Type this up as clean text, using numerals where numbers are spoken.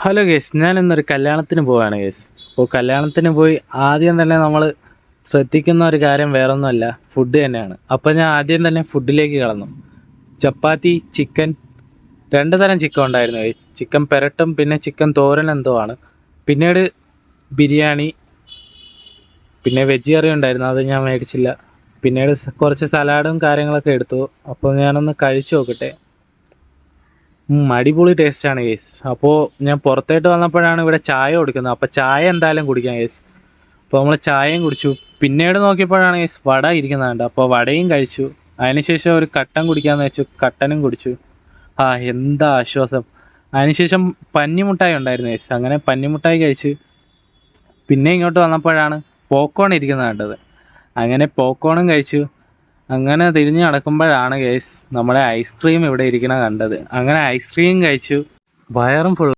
Hello guys, ഞാൻ ഇന്നൊരു കല്യാണത്തിന് പോവുകയാണ് ഗേസ്. അപ്പോൾ കല്യാണത്തിന് പോയി ആദ്യം തന്നെ നമ്മൾ ശ്രദ്ധിക്കുന്ന ഒരു കാര്യം വേറൊന്നുമല്ല, ഫുഡ് തന്നെയാണ്. അപ്പോൾ ഞാൻ ആദ്യം തന്നെ ഫുഡിലേക്ക് കടന്നു. ചപ്പാത്തി, ചിക്കൻ, രണ്ട് തരം ചിക്കൻ ഉണ്ടായിരുന്നു ഗേസ്. ചിക്കൻ പെരട്ടും പിന്നെ ചിക്കൻ തോരൻ എന്തോ ആണ്. പിന്നീട് ബിരിയാണി, പിന്നെ വെജ് കറി ഉണ്ടായിരുന്നു, അത് ഞാൻ മേടിച്ചില്ല. പിന്നീട് കുറച്ച് സലാഡും കാര്യങ്ങളൊക്കെ എടുത്തു. അപ്പോൾ ഞാനൊന്ന് കഴിച്ചു നോക്കട്ടെ. അടിപൊളി ടേസ്റ്റാണ് ഗേസ്. അപ്പോൾ ഞാൻ പുറത്തേട്ട് വന്നപ്പോഴാണ് ഇവിടെ ചായ കൊടുക്കുന്നത്. അപ്പോൾ ചായ എന്തായാലും കുടിക്കാം ഗേസ്. അപ്പോൾ നമ്മൾ ചായയും കുടിച്ചു. പിന്നീട് നോക്കിയപ്പോഴാണ് ഗേസ് വട ഇരിക്കുന്നുണ്ട്. അപ്പോൾ വടയും കഴിച്ചു. അതിനുശേഷം ഒരു കട്ടൻ കുടിക്കാമെന്ന് വെച്ചു, കട്ടനും കുടിച്ചു. എന്താ ആശ്വാസം. അതിനുശേഷം പഞ്ഞിമുട്ടായി ഉണ്ടായിരുന്നു ഗേസ്. അങ്ങനെ പഞ്ഞിമുട്ടായി കഴിച്ച് പിന്നെ ഇങ്ങോട്ട് വന്നപ്പോഴാണ് പോപ്കോൺ ഇരിക്കുന്നത് കണ്ടത്. അങ്ങനെ പോപ്കോണും കഴിച്ചു. അങ്ങനെ തിരിഞ്ഞ് നടക്കുമ്പോഴാണ് ഗൈസ് നമ്മുടെ ഐസ്ക്രീം ഇവിടെ ഇരിക്കണ കണ്ടത്. അങ്ങനെ ഐസ്ക്രീം കഴിച്ചു. വയറും ഫുൾ